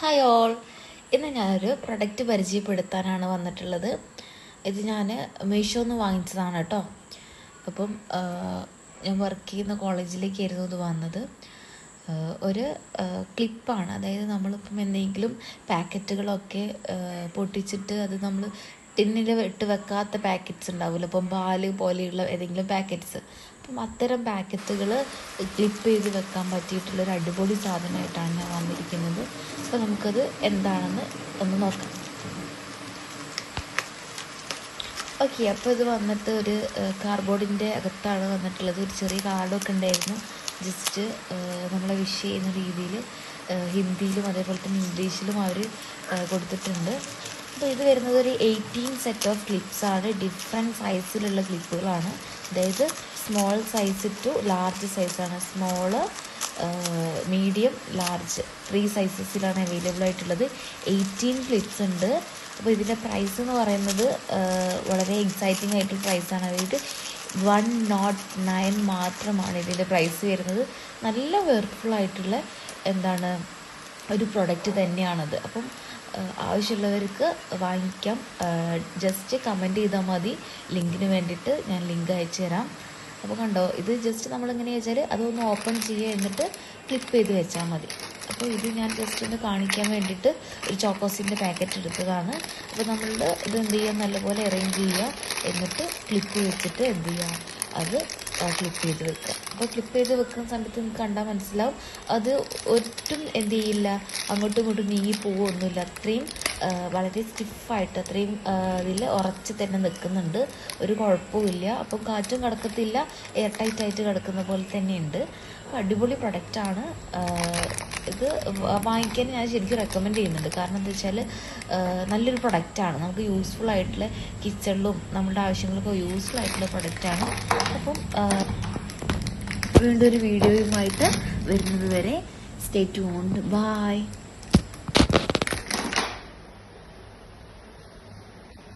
Hi all, ഇന്ന് ഞാനൊരു product പരിചയപ്പെടുത്താനാണ് വന്നിട്ടുള്ളത്. ഇത് ഞാൻ മീഷോന്ന് വാങ്ങിച്ചതാണ് കേട്ടോ. അപ്പം ഞാൻ വർക്ക് ചെയ്യുന്ന കോളേജിലേക്കായിരുന്നു ഇത് വന്നത്. ഒരു ക്ലിപ്പാണ്. അതായത് നമ്മളിപ്പം എന്തെങ്കിലും പാക്കറ്റുകളൊക്കെ പൊട്ടിച്ചിട്ട് അത് നമ്മൾ ടിന്നിൽ ഇട്ട് വെക്കാത്ത പാക്കറ്റ്സ് ഉണ്ടാവില്ല, ഇപ്പം പാല് പോലെയുള്ള ഏതെങ്കിലും പാക്കറ്റ്സ്. അപ്പം അത്തരം പാക്കറ്റുകൾ ക്ലിപ്പ് ചെയ്ത് വെക്കാൻ പറ്റിയിട്ടുള്ളൊരു അടിപൊളി സാധനമായിട്ടാണ് ഞാൻ വന്നിരിക്കുന്നത്. അപ്പോൾ നമുക്കത് എന്താണെന്ന് ഒന്ന് നോക്കാം. ഓക്കെ, അപ്പോൾ ഇത് വന്നിട്ട് ഒരു കാർഡ്ബോർഡിൻ്റെ അകത്താണ് വന്നിട്ടുള്ളത്. ഒരു ചെറിയ കാർഡൊക്കെ ഉണ്ടായിരുന്നു. ജസ്റ്റ് നമ്മളെ വിഷ് ചെയ്യുന്ന രീതിയിൽ ഹിന്ദിയിലും അതേപോലെ തന്നെ ഇംഗ്ലീഷിലും അവർ കൊടുത്തിട്ടുണ്ട്. അപ്പോൾ ഇത് വരുന്നത് ഒരു 18 സെറ്റ് ഓഫ് ക്ലിപ്സാണ്. ഡിഫറെൻറ്റ് സൈസിലുള്ള ക്ലിപ്പുകളാണ്. അതായത് സ്മോൾ സൈസ് ടു ലാർജ് സൈസാണ്. സ്മോള്, മീഡിയം, ലാർജ് 3 സൈസസിലാണ് അവൈലബിൾ ആയിട്ടുള്ളത്. 18 ക്ലിപ്സ് ഉണ്ട്. അപ്പോൾ ഇതിൻ്റെ പ്രൈസ് എന്ന് പറയുന്നത് വളരെ എക്സൈറ്റിംഗ് ആയിട്ടുള്ള പ്രൈസാണ്. അതായത് 109 മാത്രമാണ് ഇതിൻ്റെ പ്രൈസ് വരുന്നത്. നല്ല വെർഫുള്ളായിട്ടുള്ള ഒരു പ്രൊഡക്റ്റ് തന്നെയാണത്. അപ്പം ആവശ്യമുള്ളവർക്ക് വാങ്ങിക്കാം. ജസ്റ്റ് കമൻറ്റ് ചെയ്താൽ മതി. ലിങ്കിന് വേണ്ടിയിട്ട് ഞാൻ ലിങ്ക് അയച്ചു തരാം. അപ്പോൾ കണ്ടോ, ഇത് ജസ്റ്റ് നമ്മളിങ്ങനെ വെച്ചാൽ അതൊന്ന് ഓപ്പൺ ചെയ്യുക, എന്നിട്ട് ക്ലിപ്പ് ചെയ്ത് വെച്ചാൽ മതി. അപ്പോൾ ഇത് ഞാൻ ജസ്റ്റ് ഒന്ന് കാണിക്കാൻ വേണ്ടിയിട്ട് ഒരു ചോക്കോസിൻ്റെ പാക്കറ്റ് എടുത്തതാണ്. അപ്പോൾ നമ്മളുടെ ഇത് എന്ത് ചെയ്യുക, നല്ലപോലെ അറേഞ്ച് ചെയ്യുക, എന്നിട്ട് ക്ലിപ്പ് വെച്ചിട്ട് എന്ത് ചെയ്യുക, അത് ക്ലിപ്പ് ചെയ്ത് വെക്കുക. അപ്പോൾ ക്ലിപ്പ് ചെയ്ത് വെക്കുന്ന സമയത്ത് നിങ്ങൾക്ക് കണ്ടാൽ മനസ്സിലാവും, അത് ഒട്ടും എന്ത് ചെയ്യില്ല, അങ്ങോട്ടും ഇങ്ങോട്ടും നീങ്ങി പോവുകയൊന്നുമില്ല. അത്രയും വളരെ സ്റ്റിഫായിട്ട് അത്രയും ഇതിൽ ഉറച്ച് തന്നെ നിൽക്കുന്നുണ്ട്. ഒരു കുഴപ്പമില്ല. അപ്പം കാറ്റും കിടക്കത്തില്ല, എയർ ടൈറ്റായിട്ട് കിടക്കുന്ന പോലെ തന്നെയുണ്ട്. അടിപൊളി പ്രൊഡക്റ്റാണ്. ഇത് വാങ്ങിക്കാൻ ഞാൻ ശരിക്കും റെക്കമെൻഡ് ചെയ്യുന്നുണ്ട്. കാരണം എന്താ വെച്ചാൽ നല്ലൊരു പ്രൊഡക്റ്റാണ്. നമുക്ക് യൂസ്ഫുൾ ആയിട്ടുള്ള കിച്ചണിലും നമ്മുടെ ആവശ്യങ്ങൾക്കും യൂസ്ഫുൾ ആയിട്ടുള്ള പ്രൊഡക്റ്റാണ്. അപ്പം വീണ്ടും ഒരു വീഡിയോയുമായിട്ട് വരുന്നത് വരെ സ്റ്റേ ട്യൂൺഡ്. ബൈ.